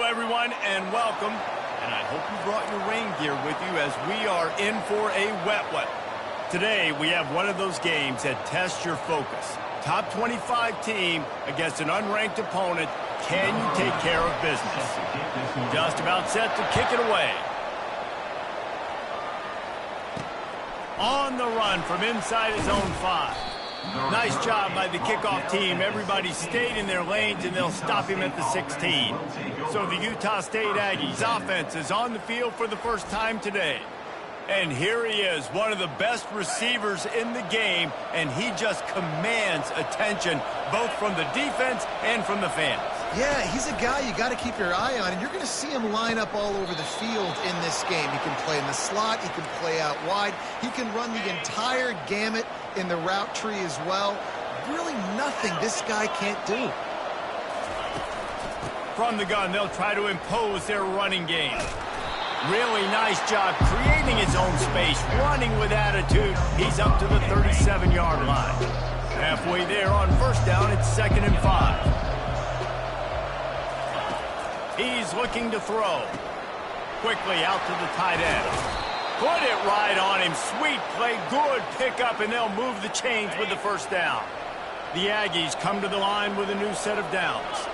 everyone, and welcome. And I hope you brought your rain gear with you as we are in for a wet one. Today, we have one of those games that tests your focus. Top 25 team against an unranked opponent. Can you take care of business? Just about set to kick it away. On the run from inside his own 5. Nice job by the kickoff team. Everybody stayed in their lanes, and they'll stop him at the 16. So the Utah State Aggies offense is on the field for the first time today. And here he is, one of the best receivers in the game, and he just commands attention both from the defense and from the fans. Yeah, he's a guy you got to keep your eye on, and you're going to see him line up all over the field in this game. He can play in the slot, he can play out wide, he can run the entire gamut in the route tree as well. Really nothing this guy can't do. From the gun, they'll try to impose their running game. Really nice job creating his own space, running with attitude. He's up to the 37-yard line. Halfway there on first down, it's 2nd and 5. He's looking to throw. Quickly out to the tight end. Put it right on him. Sweet play, good pickup, and they'll move the chains with the first down. The Aggies come to the line with a new set of downs.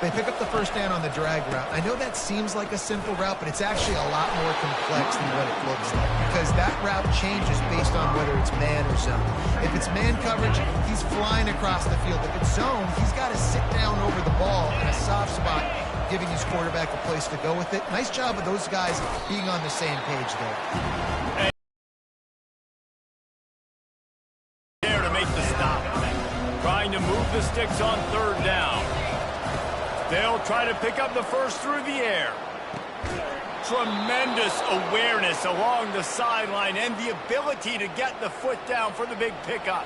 They pick up the first down on the drag route. I know that seems like a simple route, but it's actually a lot more complex than what it looks like because that route changes based on whether it's man or zone. If it's man coverage, he's flying across the field. If it's zone, he's got to sit down over the ball in a soft spot, giving his quarterback a place to go with it. Nice job of those guys being on the same page there. There to make the stop. Trying to move the sticks on third down. They'll try to pick up the first through the air. Tremendous awareness along the sideline and the ability to get the foot down for the big pickup.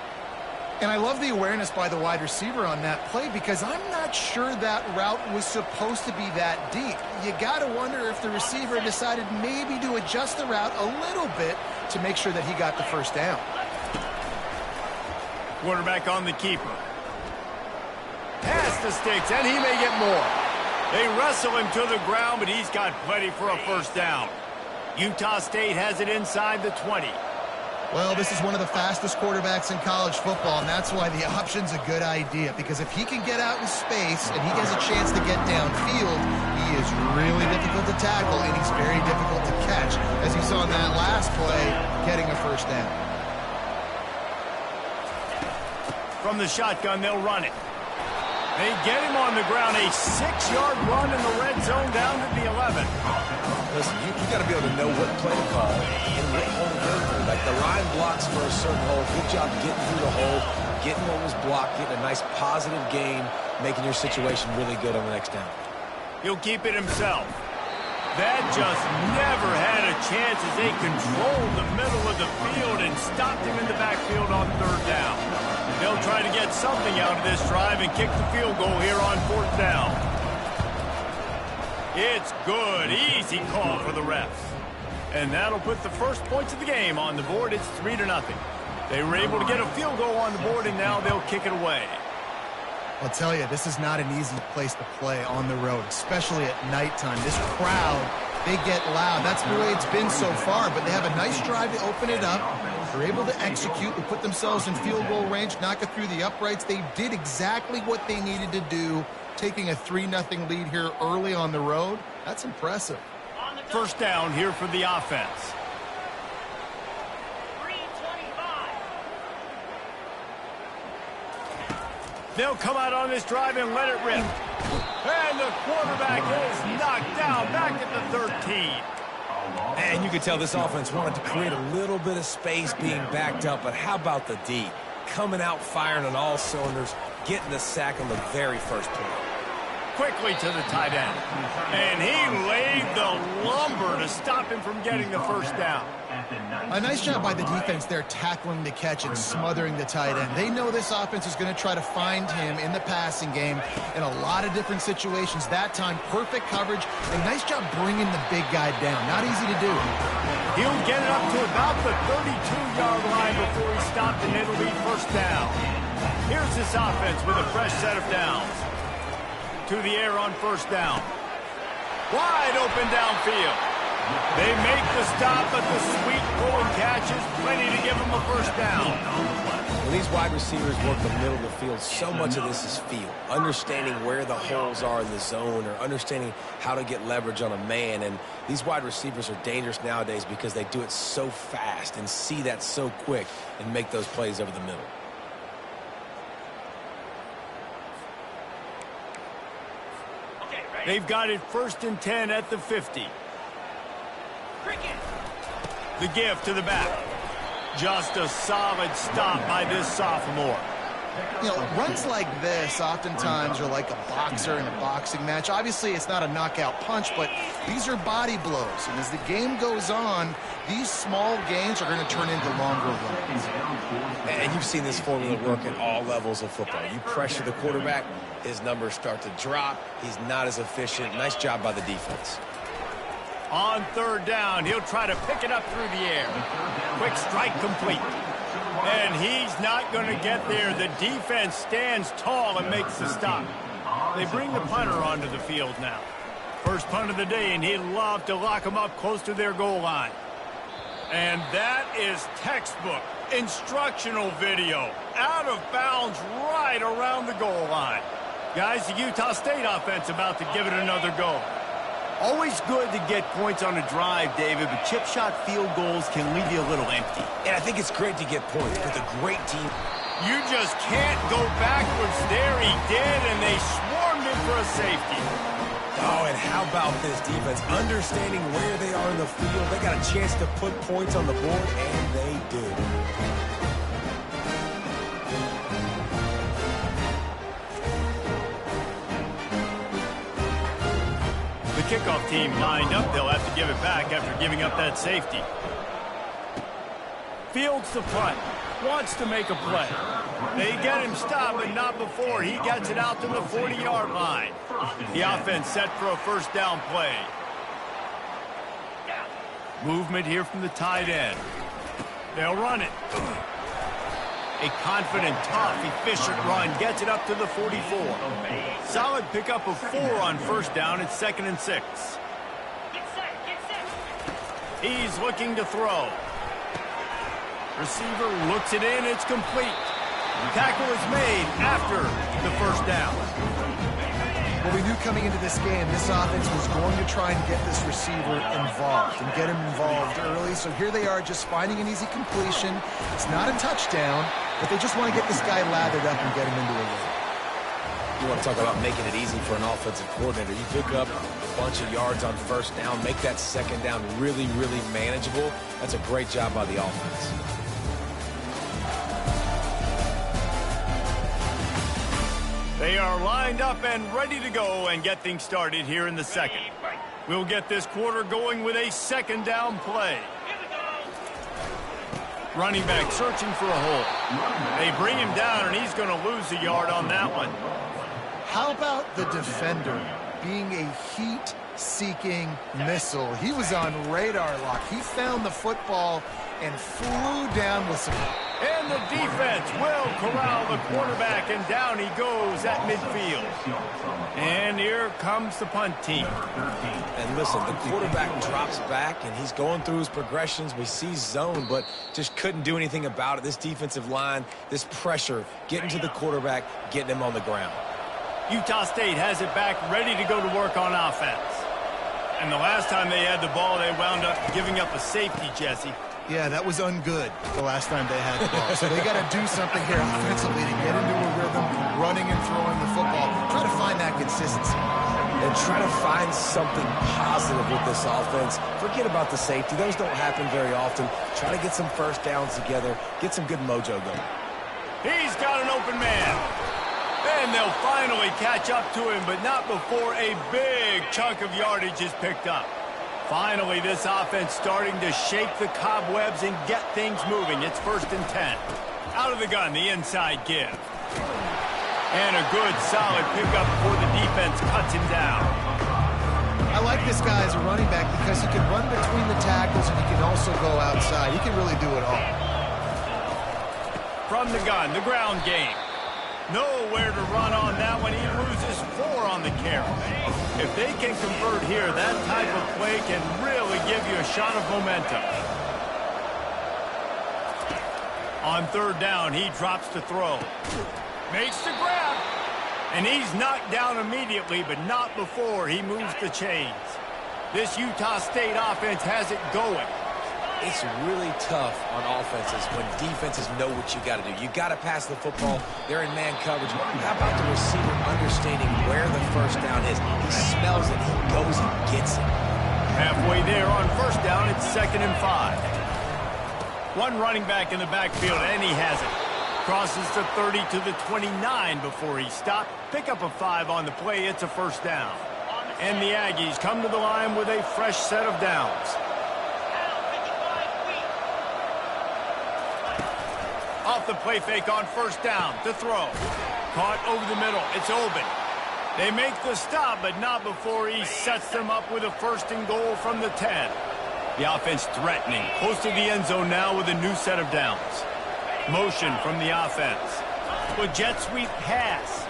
And I love the awareness by the wide receiver on that play because I'm not sure that route was supposed to be that deep. You got to wonder if the receiver decided maybe to adjust the route a little bit to make sure that he got the first down. Quarterback on the keeper. Past the sticks, and he may get more. They wrestle him to the ground, but he's got plenty for a first down. Utah State has it inside the 20. Well, this is one of the fastest quarterbacks in college football, and that's why the option's a good idea, because if he can get out in space and he has a chance to get downfield, he is really difficult to tackle, and he's very difficult to catch, as you saw in that last play, getting a first down. From the shotgun, they'll run it. They get him on the ground, a 6-yard run in the red zone down to the 11. Listen, you got to be able to know what play to call and what hole to go through. Like the line blocks for a certain hole. Good job getting through the hole, getting what was blocked, getting a nice positive gain, making your situation really good on the next down. He'll keep it himself. That just never had a chance as they controlled the middle of the field and stopped him in the backfield on third down. They'll try to get something out of this drive and kick the field goal here on fourth down. It's good. Easy call for the refs. And that'll put the first points of the game on the board. It's 3-0. They were able to get a field goal on the board, and now they'll kick it away. I'll tell you, this is not an easy place to play on the road, especially at nighttime. This crowd, they get loud. That's the way it's been so far, but they have a nice drive to open it up. They're able to execute and put themselves in field goal range, knock it through the uprights. They did exactly what they needed to do, taking a 3-0 lead here early on the road. That's impressive. First down here for the offense. They'll come out on this drive and let it rip. And the quarterback is knocked down back at the 13. And you could tell this offense wanted to create a little bit of space being backed up, but how about the D? Coming out firing on all cylinders, getting the sack on the very first play. Quickly to the tight end. And he laid the lumber to stop him from getting the first down. A nice job by the defense there tackling the catch and smothering the tight end. They know this offense is going to try to find him in the passing game in a lot of different situations. That time, perfect coverage, and nice job bringing the big guy down. Not easy to do. He'll get it up to about the 32-yard line before he stopped, and it'll be first down. Here's this offense with a fresh set of downs. To the air on first down. Wide open downfield. They make the stop, but the sweet pulling catches plenty to give them a first down. When these wide receivers work the middle of the field, so much of this is feel. Understanding where the holes are in the zone or understanding how to get leverage on a man. And these wide receivers are dangerous nowadays because they do it so fast and see that so quick and make those plays over the middle. They've got it 1st and 10 at the 50. The give to the back. Just a solid stop by this sophomore. You know, runs like this oftentimes are like a boxer in a boxing match. Obviously, it's not a knockout punch, but these are body blows. And as the game goes on, these small gains are going to turn into longer runs. And you've seen this formula work at all levels of football. You pressure the quarterback, his numbers start to drop. He's not as efficient. Nice job by the defense. On 3rd down, he'll try to pick it up through the air. Quick strike complete. And he's not going to get there. The defense stands tall and makes the stop. They bring the punter onto the field now. First punt of the day, and he'd love to lock them up close to their goal line. And that is textbook instructional video. Out of bounds right around the goal line. Guys, the Utah State offense about to give it another go. Always good to get points on a drive, David, but chip shot field goals can leave you a little empty. And I think it's great to get points with a great team. You just can't go backwards there. He did, and they swarmed him for a safety. Oh, and how about this defense? Understanding where they are in the field. They got a chance to put points on the board, and they do. Kickoff team lined up. They'll have to give it back after giving up that safety. Fields the punt. Wants to make a play. They get him stopped, but not before he gets it out to the 40-yard line. The offense set for a first down play. Movement here from the tight end. They'll run it. A confident, tough, efficient run gets it up to the 44. Solid pickup of 4 on first down. It's 2nd and 6. He's looking to throw. Receiver looks it in. It's complete. Tackle is made after the first down. Well, we knew coming into this game, this offense was going to try and get this receiver involved and get him involved early. So here they are just finding an easy completion. It's not a touchdown, but they just want to get this guy lathered up and get him into a rhythm. You want to talk about making it easy for an offensive coordinator. You pick up a bunch of yards on first down, make that second down really, really manageable. That's a great job by the offense. They are lined up and ready to go and get things started here in the second. We'll get this quarter going with a second down play. Running back searching for a hole. They bring him down, and he's going to lose a yard on that one. How about the defender being a heat-seeking missile? He was on radar lock. He found the football and flew down with some... And the defense will corral the quarterback, and down he goes at midfield. And here comes the punt team. And listen, the quarterback drops back, and he's going through his progressions. We see zone, but just couldn't do anything about it. This defensive line, this pressure, getting to the quarterback, getting him on the ground. Utah State has it back, ready to go to work on offense. And the last time they had the ball, they wound up giving up a safety, Jesse. Yeah, that was ungood the last time they had the ball. So they got to do something here offensively to get into a rhythm, running and throwing the football. Try to find that consistency. And try to find something positive with this offense. Forget about the safety. Those don't happen very often. Try to get some first downs together. Get some good mojo going. He's got an open man. And they'll finally catch up to him, but not before a big chunk of yardage is picked up. Finally, this offense starting to shake the cobwebs and get things moving. It's 1st and 10. Out of the gun, the inside give. And a good, solid pickup before the defense cuts him down. I like this guy as a running back because he can run between the tackles and he can also go outside. He can really do it all. From the gun, the ground game. Nowhere to run on that one. He loses 4 on the carry. If they can convert here, that type of play can really give you a shot of momentum. On 3rd down, he drops to throw. Makes the grab. And he's knocked down immediately, but not before he moves the chains. This Utah State offense has it going. It's really tough on offenses when defenses know what you got to do. You got to pass the football. They're in man coverage. How about the receiver understanding where the 1st down is? He smells it. He goes and gets it. Halfway there on 1st down, it's 2nd and 5. One running back in the backfield, and he has it. Crosses the 30 to the 29 before he stopped. Pick up a 5 on the play. It's a 1st down. And the Aggies come to the line with a fresh set of downs. Off the play fake on 1st down to throw. Caught over the middle. It's open. They make the stop, but not before he sets them up with a 1st and goal from the 10. The offense threatening. Close to the end zone now with a new set of downs. Motion from the offense. With jet sweep pass.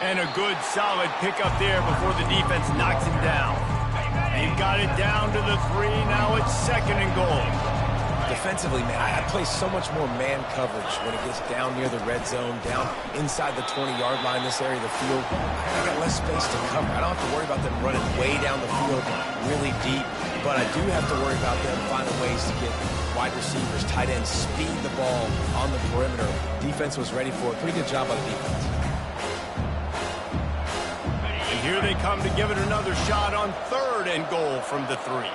And a good solid pickup there before the defense knocks him down. They've got it down to the 3. Now it's 2nd and goal. Defensively, man, I play so much more man coverage when it gets down near the red zone, down inside the 20-yard line, this area of the field. I got less space to cover. I don't have to worry about them running way down the field really deep, but I do have to worry about them finding ways to get wide receivers, tight ends, speed the ball on the perimeter. Defense was ready for it. Pretty good job by the defense. And here they come to give it another shot on 3rd and goal from the 3.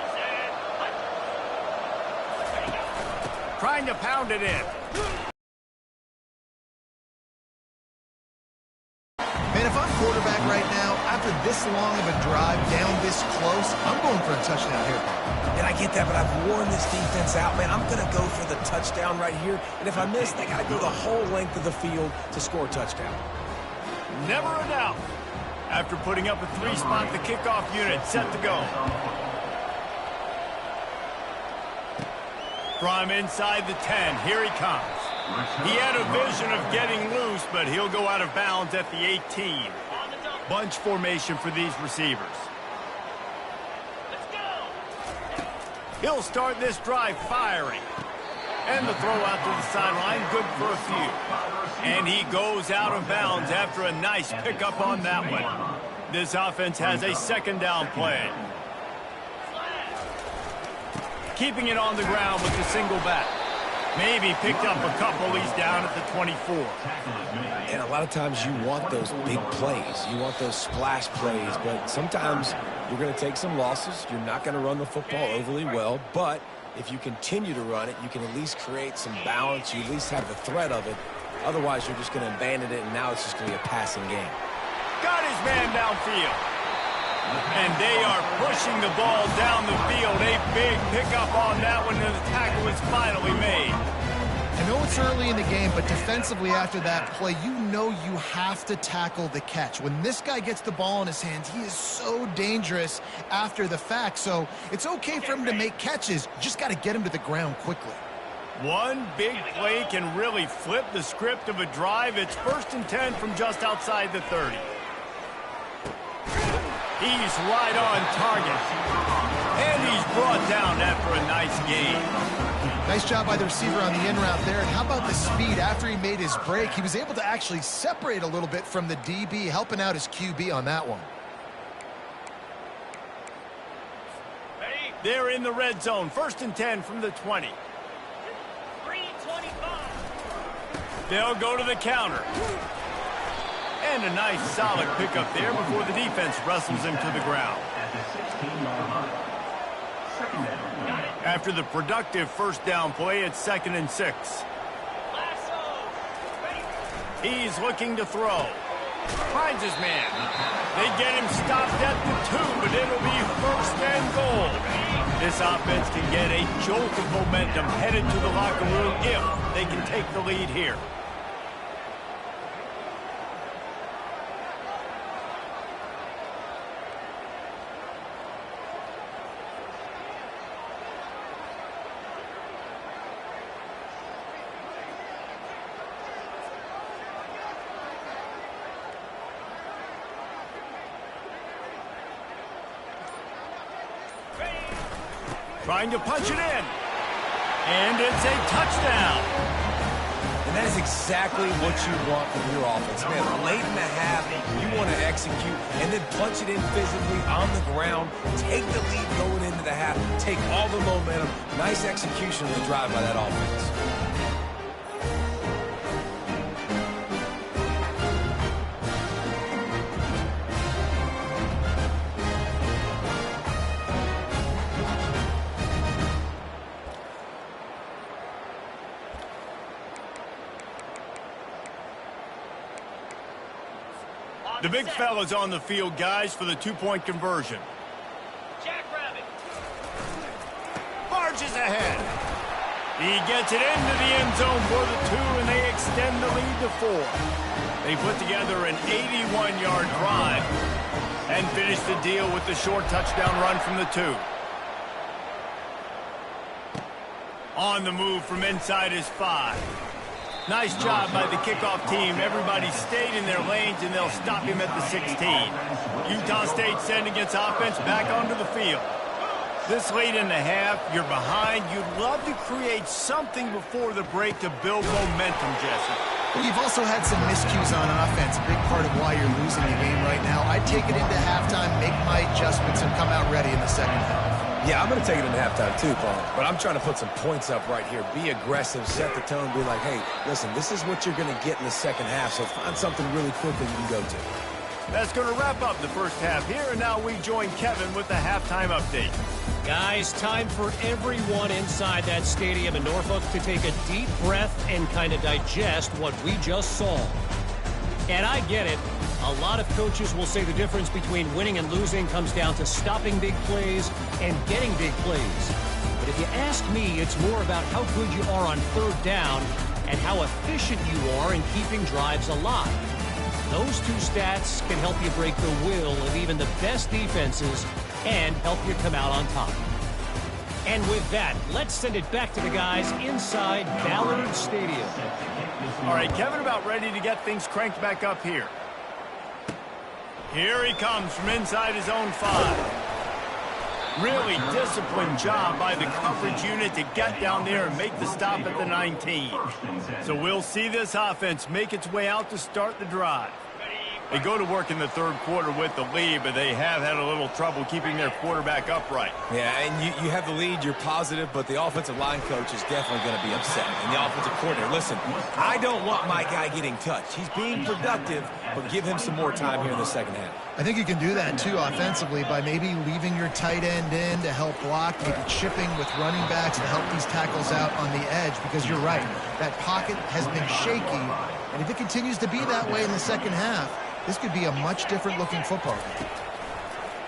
Trying to pound it in. Man, if I'm quarterback right now, after this long of a drive down this close, I'm going for a touchdown here. And I get that, but I've worn this defense out, man. I'm going to go for the touchdown right here. And if I miss, they got to go the whole length of the field to score a touchdown. Never a doubt. After putting up a 3-spot, the kickoff unit set to go. From inside the 10, here he comes. He had a vision of getting loose, but he'll go out of bounds at the 18. Bunch formation for these receivers. He'll start this drive firing. And the throw out to the sideline, good for a few. And he goes out of bounds after a nice pickup on that one. This offense has a 2nd down play. Keeping it on the ground with the single back. Maybe picked up a couple. He's down at the 24. And a lot of times you want those big plays. You want those splash plays. But sometimes you're going to take some losses. You're not going to run the football overly well. But if you continue to run it, you can at least create some balance. You at least have the threat of it. Otherwise, you're just going to abandon it, and now it's just going to be a passing game. Got his man downfield. And they are pushing the ball down the field. A big pickup on that one, and the tackle is finally made. I know it's early in the game, but defensively after that play, you know you have to tackle the catch. When this guy gets the ball in his hands, he is so dangerous after the fact. So it's okay for him to make catches. You just got to get him to the ground quickly. One big play can really flip the script of a drive. It's 1st and 10 from just outside the 30. He's right on target. And he's brought down after a nice gain. Nice job by the receiver on the in route there. And how about the speed after he made his break? He was able to actually separate a little bit from the DB, helping out his QB on that one. They're in the red zone. 1st and 10 from the 20. 3:25. They'll go to the counter. And a nice solid pickup there before the defense wrestles him to the ground. After the productive 1st down play, it's 2nd and 6. He's looking to throw. Finds his man. They get him stopped at the 2, but it'll be 1st and goal. This offense can get a jolt of momentum headed to the locker room if they can take the lead here. Trying to punch it in. And it's a touchdown. And that is exactly what you want from your offense. Man, late in the half, you want to execute and then punch it in physically on the ground. Take the lead going into the half. Take all the momentum. Nice execution on the drive by that offense. The big fella's on the field, guys, for the two-point conversion. Jackrabbit. Marches ahead. He gets it into the end zone for the 2, and they extend the lead to 4. They put together an 81-yard drive and finish the deal with the short touchdown run from the 2. On the move from inside his 5. Nice job by the kickoff team. Everybody stayed in their lanes, and they'll stop him at the 16. Utah State sending its offense back onto the field. This late in the half, you're behind. You'd love to create something before the break to build momentum, Jesse. Well, you've also had some miscues on offense, a big part of why you're losing the game right now. I'd take it into halftime, make my adjustments, and come out ready in the second half. Yeah, I'm going to take it into halftime too, Paul. But I'm trying to put some points up right here. Be aggressive, set the tone, be like, hey, listen, this is what you're going to get in the second half, so find something really quick that you can go to. That's going to wrap up the first half here, and now we join Kevin with the halftime update. Guys, time for everyone inside that stadium in Norfolk to take a deep breath and kind of digest what we just saw. And I get it. A lot of coaches will say the difference between winning and losing comes down to stopping big plays and getting big plays. But if you ask me, it's more about how good you are on third down and how efficient you are in keeping drives alive. Those two stats can help you break the will of even the best defenses and help you come out on top. And with that, let's send it back to the guys inside Ballard Stadium. All right, Kevin, about ready to get things cranked back up here. Here he comes from inside his own 5. Really disciplined job by the coverage unit to get down there and make the stop at the 19. So we'll see this offense make its way out to start the drive. They go to work in the third quarter with the lead, but they have had a little trouble keeping their quarterback upright. Yeah, and you have the lead, you're positive, but the offensive line coach is definitely going to be upset. And the offensive coordinator, listen, I don't want my guy getting touched. He's being productive, but give him some more time here in the second half. I think you can do that, too, offensively, by maybe leaving your tight end in to help block, maybe chipping with running backs to help these tackles out on the edge, because you're right. That pocket has been shaky, and if it continues to be that way in the second half, this could be a much different looking football game.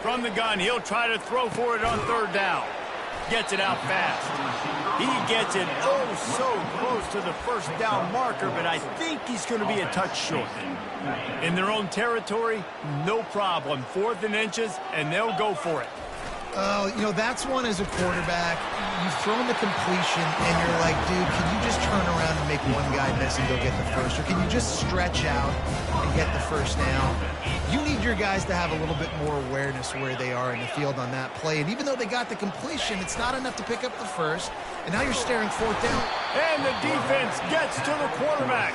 From the gun, he'll try to throw for it on third down. Gets it out fast. He gets it oh so close to the first down marker, but I think he's going to be a touch short. In their own territory, no problem. 4th and inches, and they'll go for it. You know, that's one as a quarterback. You've thrown the completion, and you're like, dude, can you just turn around and make one guy miss and go get the first? Or can you just stretch out and get the first down? You need your guys to have a little bit more awareness where they are in the field on that play. And even though they got the completion, it's not enough to pick up the first. And now you're staring 4th down. And the defense gets to the quarterback.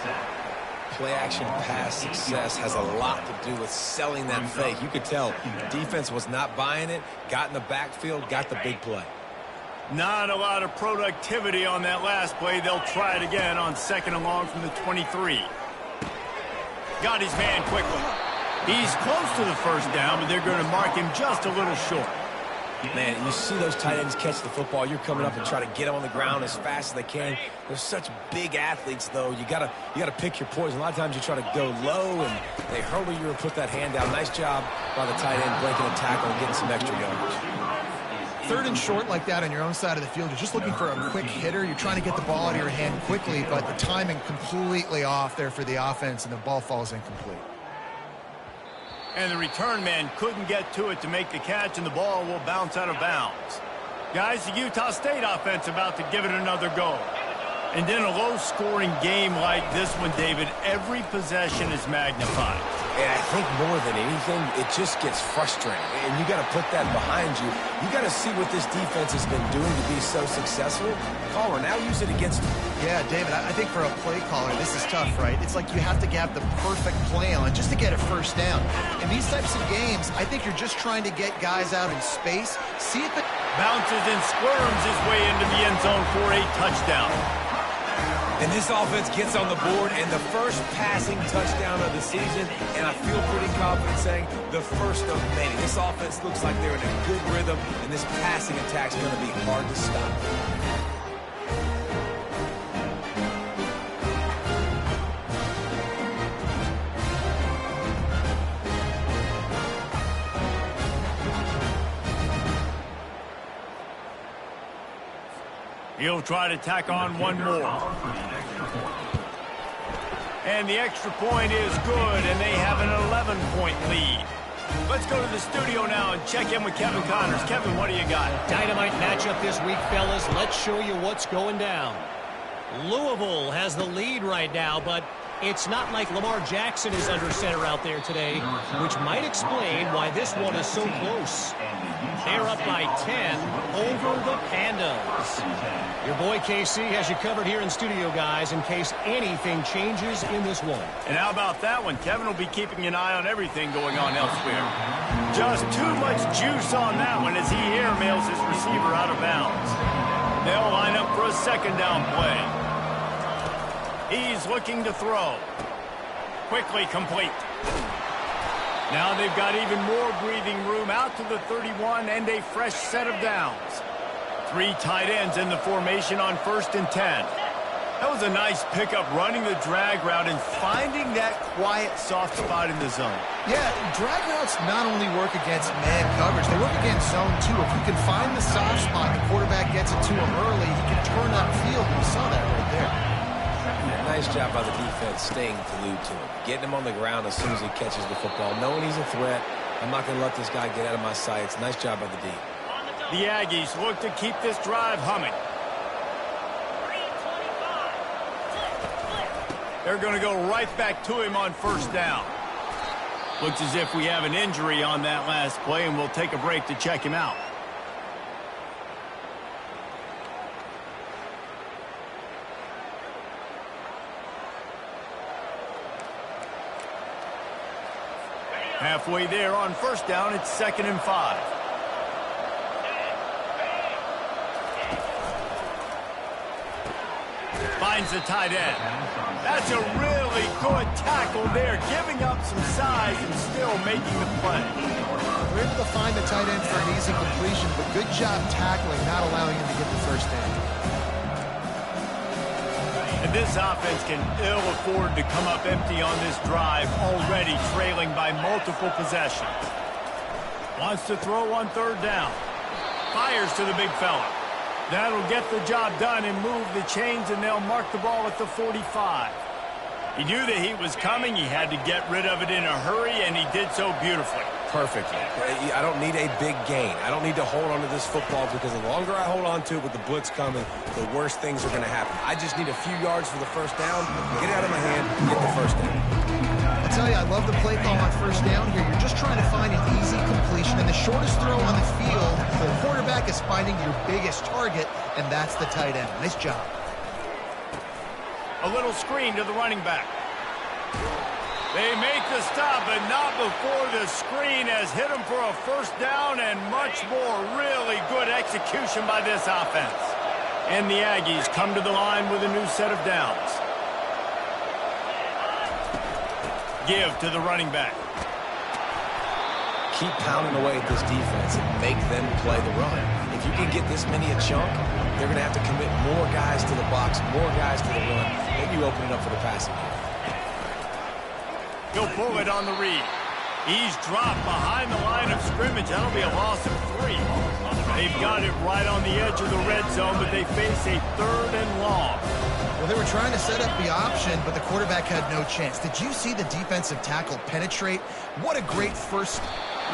Play-action pass success has a lot to do with selling that fake. You could tell the defense was not buying it, got in the backfield, got the big play. Not a lot of productivity on that last play. They'll try it again on 2nd and long from the 23. Got his man quickly. He's close to the first down, but they're going to mark him just a little short. Man, you see those tight ends catch the football. You're coming up and try to get them on the ground as fast as they can. They're such big athletes, though. You gotta pick your poison. A lot of times you try to go low, and they hurdle you or put that hand down. Nice job by the tight end breaking a tackle and getting some extra yardage. 3rd and short like that on your own side of the field. You're just looking for a quick hitter. You're trying to get the ball out of your hand quickly, but the timing completely off there for the offense, and the ball falls incomplete. And the return man couldn't get to it to make the catch, and the ball will bounce out of bounds. Guys, the Utah State offense about to give it another go. And in a low-scoring game like this one, David, every possession is magnified. And I think more than anything, it just gets frustrating. And you got to put that behind you. You got to see what this defense has been doing to be so successful. Caller, now use it against them. Yeah, David, I think for a play caller, this is tough, right? It's like you have to have the perfect play on just to get a first down. In these types of games, I think you're just trying to get guys out in space. See if it bounces and squirms his way into the end zone for a touchdown. And this offense gets on the board, and the first passing touchdown of the season, and I feel pretty confident saying the first of many. This offense looks like they're in a good rhythm, and this passing attack's going to be hard to stop. He'll try to tack on one more. And the extra point is good, and they have an 11-point lead. Let's go to the studio now and check in with Kevin Connors. Kevin, what do you got? Dynamite matchup this week, fellas. Let's show you what's going down. Louisville has the lead right now, but it's not like Lamar Jackson is under center out there today, which might explain why this one is so close. They're up by 10 over the Pandas. Your boy KC has you covered here in studio, guys, in case anything changes in this one. And how about that one? Kevin will be keeping an eye on everything going on elsewhere. Just too much juice on that one as he airmails his receiver out of bounds. They'll line up for a second down play. He's looking to throw. Quickly complete. Now they've got even more breathing room out to the 31 and a fresh set of downs. 3 tight ends in the formation on 1st and 10. That was a nice pickup running the drag route and finding that quiet soft spot in the zone. Yeah, drag routes not only work against man coverage, they work against zone too. If you can find the soft spot, the quarterback gets it to him early, he can turn that field, and we saw that right there. Nice job by the defense staying glued to him. Getting him on the ground as soon as he catches the football. Knowing he's a threat, I'm not going to let this guy get out of my sights. Nice job by the D. The Aggies look to keep this drive humming. They're going to go right back to him on 1st down. Looks as if we have an injury on that last play, and we'll take a break to check him out. Halfway there on 1st down, it's 2nd and 5. Finds the tight end. That's a really good tackle there, giving up some size and still making the play. We're able to find the tight end for an easy completion, but good job tackling, not allowing him to get the first down. And this offense can ill afford to come up empty on this drive, already trailing by multiple possessions. Wants to throw on 3rd down. Fires to the big fella. That'll get the job done and move the chains, and they'll mark the ball at the 45. He knew the heat was coming. He had to get rid of it in a hurry, and he did so beautifully. Perfectly. I don't need a big gain. I don't need to hold on to this football because the longer I hold on to it with the blitz coming, the worse things are going to happen. I just need a few yards for the 1st down, get it out of my hand, get the 1st down. I'll tell you, I love the play call on 1st down here. You're just trying to find an easy completion, and the shortest throw on the field, the quarterback is finding your biggest target, and that's the tight end. Nice job. A little screen to the running back. They make the stop, but not before the screen has hit them for a 1st down, and much more really good execution by this offense. And the Aggies come to the line with a new set of downs. Give to the running back. Keep pounding away at this defense and make them play the run. If you can get this many a chunk, they're going to have to commit more guys to the box, more guys to the run. Then you open it up for the passing game. He'll pull it on the read. He's dropped behind the line of scrimmage. That'll be a loss of 3. They've got it right on the edge of the red zone, but they face a 3rd and long. Well, they were trying to set up the option, but the quarterback had no chance. Did you see the defensive tackle penetrate? What a great first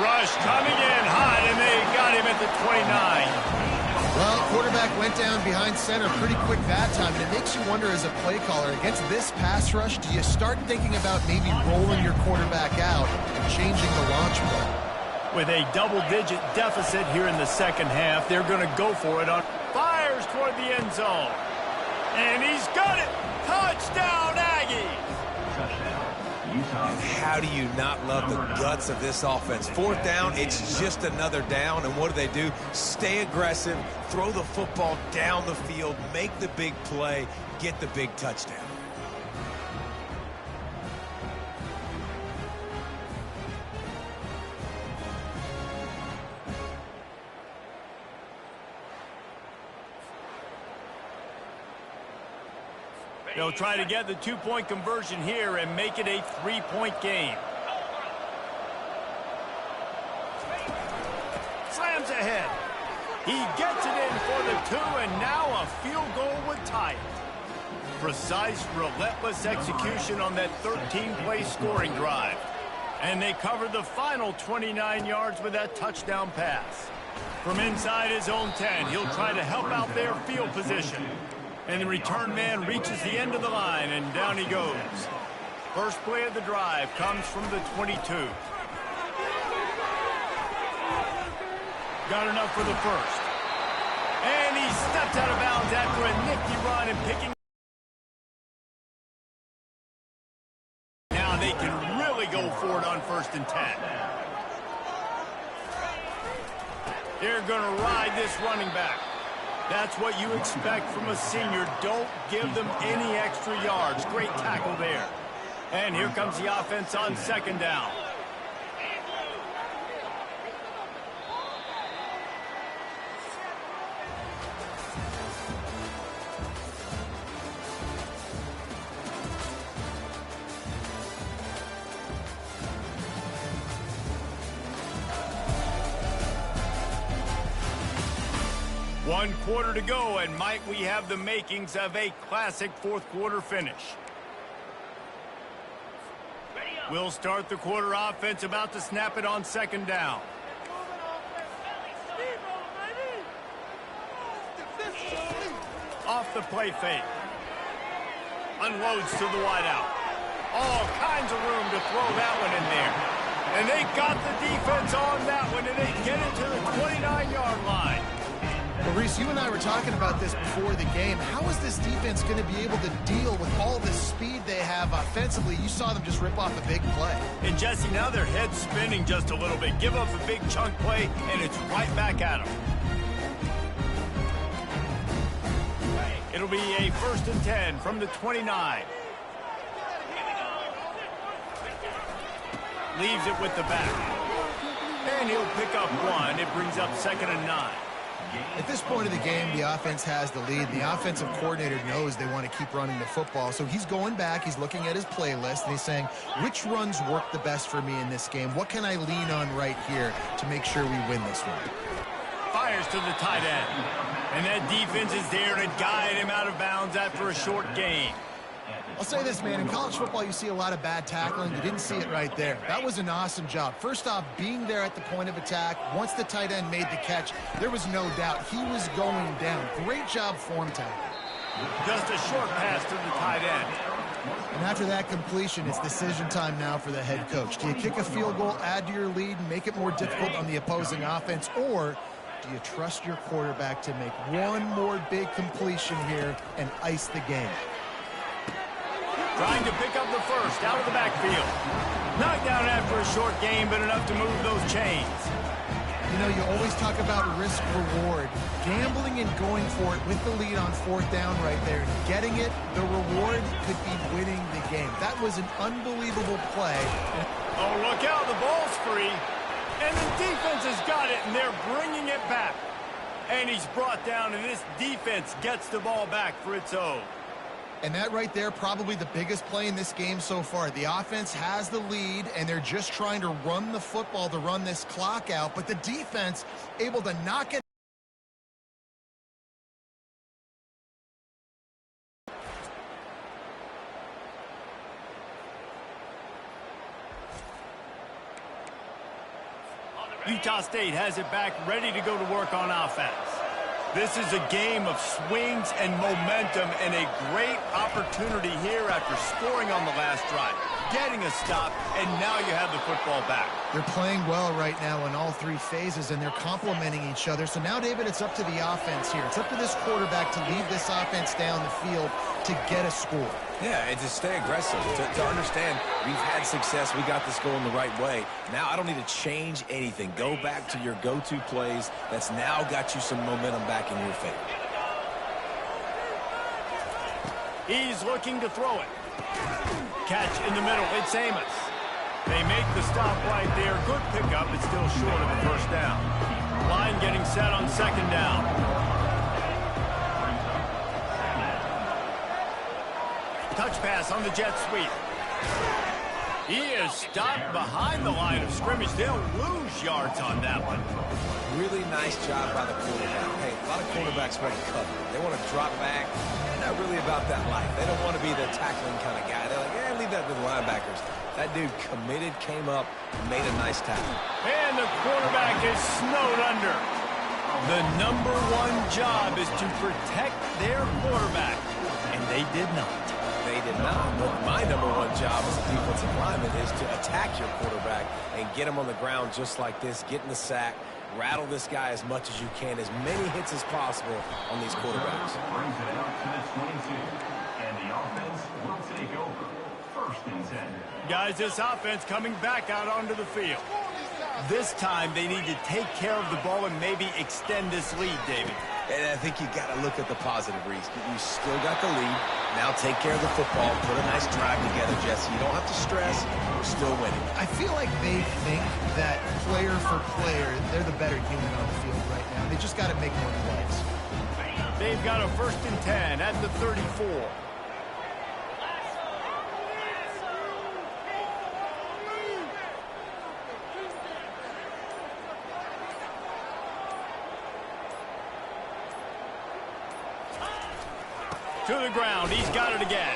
rush coming in hot, and they got him at the 29. Well, quarterback went down behind center pretty quick that time, and it makes you wonder as a play caller, against this pass rush, do you start thinking about maybe rolling your quarterback out and changing the launch play? With a double-digit deficit here in the second half, they're going to go for it on fires toward the end zone. And he's got it! Touchdown, Aggies! How do you not love the guts of this offense? Fourth down, it's just another down, and what do? Stay aggressive, throw the football down the field, make the big play, get the big touchdown. They'll try to get the two-point conversion here and make it a three-point game. Slams ahead. He gets it in for the two, and now a field goal would tie it. Precise, relentless execution on that 13-play scoring drive. And they cover the final 29 yards with that touchdown pass. From inside his own 10, he'll try to help out their field position. And the return man reaches the end of the line, and down he goes. First play of the drive comes from the 22. Got enough for the first. And he steps out of bounds after a nifty run and picking. Now they can really go for it on 1st and 10. They're going to ride this running back. That's what you expect from a senior. Don't give them any extra yards. Great tackle there. And here comes the offense on 2nd down. One quarter to go, and might we have the makings of a classic fourth-quarter finish. We'll start the quarter offense, about to snap it on 2nd down. Off the play fake. Unloads to the wideout. All kinds of room to throw that one in there. And they got the defense on that one, and they get it to the 29-yard line. Well, Reese, you and I were talking about this before the game. How is this defense going to be able to deal with all the speed they have offensively? You saw them just rip off a big play. And, Jesse, now their head's spinning just a little bit. Give up a big chunk play, and it's right back at them. It'll be a 1st and 10 from the 29. Leaves it with the back. And he'll pick up one. It brings up 2nd and 9. At this point of the game, the offense has the lead. The offensive coordinator knows they want to keep running the football. So he's going back, he's looking at his playlist, and he's saying, which runs work the best for me in this game? What can I lean on right here to make sure we win this one? Fires to the tight end. And that defense is there to guide him out of bounds after a short gain. I'll say this, man, in college football you see a lot of bad tackling. You didn't see it right there. That was an awesome job. First off, being there at the point of attack. Once the tight end made the catch, there was no doubt he was going down. Great job form tackle. Just a short pass to the tight end. And after that completion, it's decision time now for the head coach. Do you kick a field goal, add to your lead, and make it more difficult on the opposing offense, or do you trust your quarterback to make one more big completion here and ice the game? Trying to pick up the first out of the backfield. Knocked down after a short game, but enough to move those chains. You know, you always talk about risk-reward. Gambling and going for it with the lead on 4th down right there. Getting it, the reward could be winning the game. That was an unbelievable play. Oh, look out, the ball's free. And the defense has got it, and they're bringing it back. And he's brought down, and this defense gets the ball back for its own. And that right there, probably the biggest play in this game so far. The offense has the lead, and they're just trying to run the football to run this clock out. But the defense able to knock it. Utah State has it back, ready to go to work on offense. This is a game of swings and momentum and a great opportunity here after scoring on the last drive, getting a stop, and now you have the football back. They're playing well right now in all three phases, and they're complementing each other. So now, David, it's up to the offense here. It's up to this quarterback to lead this offense down the field to get a score. Yeah, and to stay aggressive, to understand we've had success, we got this going the right way. Now I don't need to change anything. Go back to your go-to plays. That's now got you some momentum back in your favor. He's looking to throw it. Catch in the middle. It's Amos. They make the stop right there. Good pickup. It's still short of a first down. Line getting set on second down. Touch pass on the jet sweep. He is stopped behind the line of scrimmage. They'll lose yards on that one. Really nice job by the quarterback. Hey, a lot of quarterbacks want to cover. They want to drop back. They're not really about that life. They don't want to be the tackling kind of guy. They're like, yeah, leave that to the linebackers. That dude committed, came up, and made a nice tackle. And the quarterback is snowed under. The number one job is to protect their quarterback, and they did not. They did not. But my number one job as a defensive lineman is to attack your quarterback and get him on the ground just like this, get in the sack, rattle this guy as much as you can, as many hits as possible on these quarterbacks. Brings it out to the 22, and the offense will take over. First and 10. Guys, this offense coming back out onto the field. This time they need to take care of the ball and maybe extend this lead, David. And I think you got to look at the positive, Reese. You still got the lead. Now take care of the football. Put a nice drive together, Jesse. You don't have to stress. We're still winning. I feel like they think that player for player, they're the better unit on the field right now. They just got to make more plays. They've got a first and 10 at the 34. To the ground. He's got it again.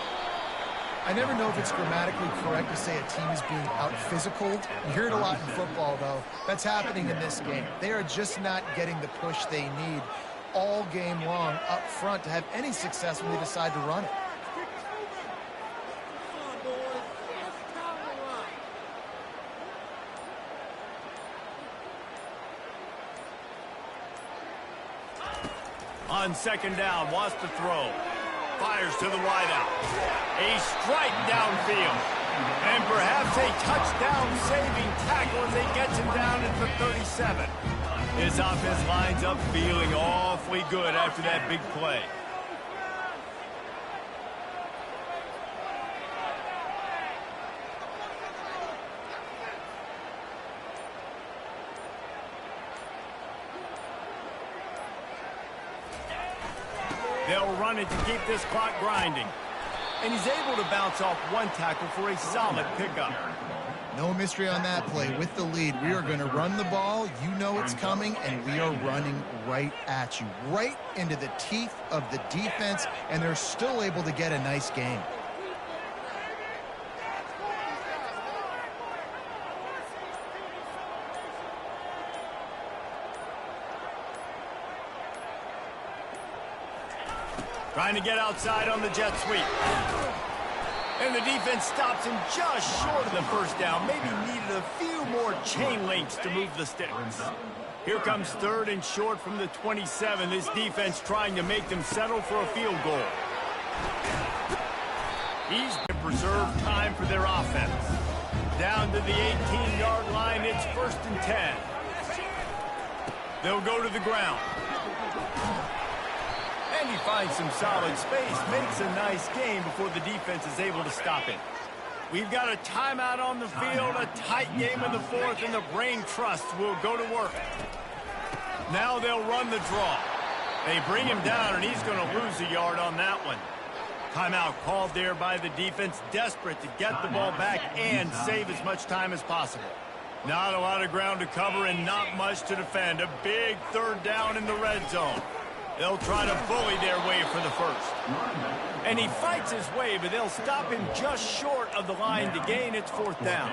I never know if it's grammatically correct to say a team is being out-physical. You hear it a lot in football, though. That's happening in this game. They are just not getting the push they need all game long up front to have any success when they decide to run it. On second down, wants to throw. Fires to the wideout. A strike downfield. And perhaps a touchdown-saving tackle as they get him down at the 37. His offense lines up feeling awfully good after that big play. They'll run it to keep this clock grinding. And he's able to bounce off one tackle for a solid pickup. No mystery on that play. With the lead, we are going to run the ball. You know it's coming, and we are running right at you, right into the teeth of the defense, and they're still able to get a nice game. Trying to get outside on the jet sweep. And the defense stops him just short of the first down. Maybe needed a few more chain links to move the sticks. Here comes third and short from the 27. This defense trying to make them settle for a field goal. He's to preserve time for their offense. Down to the 18-yard line, it's first and 10. They'll go to the ground. And he finds some solid space, makes a nice game before the defense is able to stop it. We've got a timeout on the field, a tight game in the fourth, and the brain trust will go to work. Now they'll run the draw. They bring him down, and he's going to lose a yard on that one. Timeout called there by the defense, desperate to get the ball back and save as much time as possible. Not a lot of ground to cover and not much to defend. A big third down in the red zone. They'll try to bully their way for the first. And he fights his way, but they'll stop him just short of the line to gain its fourth down.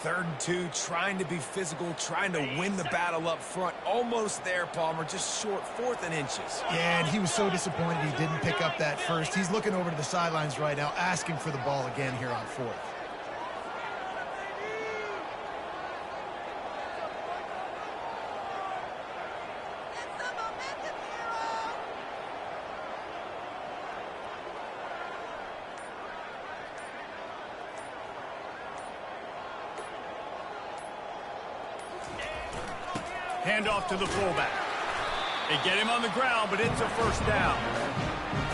3rd and 2, trying to be physical, trying to win the battle up front. Almost there, Palmer, just short, 4th and inches. Yeah, and he was so disappointed he didn't pick up that first. He's looking over to the sidelines right now, asking for the ball again here on 4th. Handoff to the fullback. They get him on the ground, but it's a first down.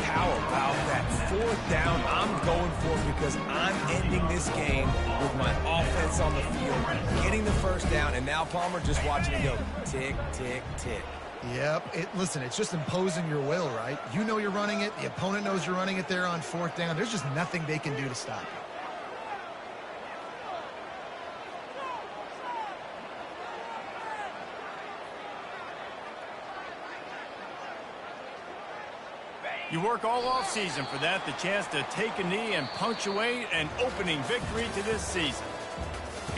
How about that 4th down? I'm going for it because I'm ending this game with my offense on the field, getting the first down, and now, Palmer, just watching it go tick, tick, tick. Yep. Listen, it's just imposing your will, right? You know you're running it. The opponent knows you're running it there on 4th down. There's just nothing they can do to stop it. You work all off season for that, the chance to take a knee and punctuate an opening victory to this season.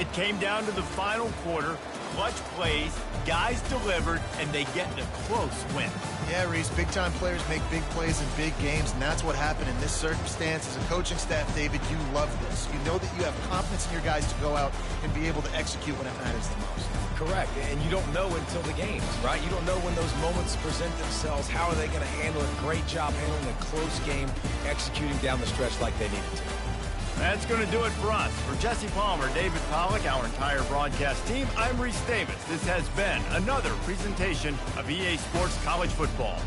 It came down to the final quarter, clutch plays, guys delivered, and they get a close win. Yeah, Reese, big-time players make big plays in big games, and that's what happened in this circumstance. As a coaching staff, David, you love this. You know that you have confidence in your guys to go out and be able to execute when it matters the most. Correct, and you don't know until the games, right? You don't know when those moments present themselves. How are they going to handle it? Great job handling a close game, executing down the stretch like they needed to. That's going to do it for us. For Jesse Palmer, David Pollack, our entire broadcast team, I'm Reese Davis. This has been another presentation of EA Sports College Football.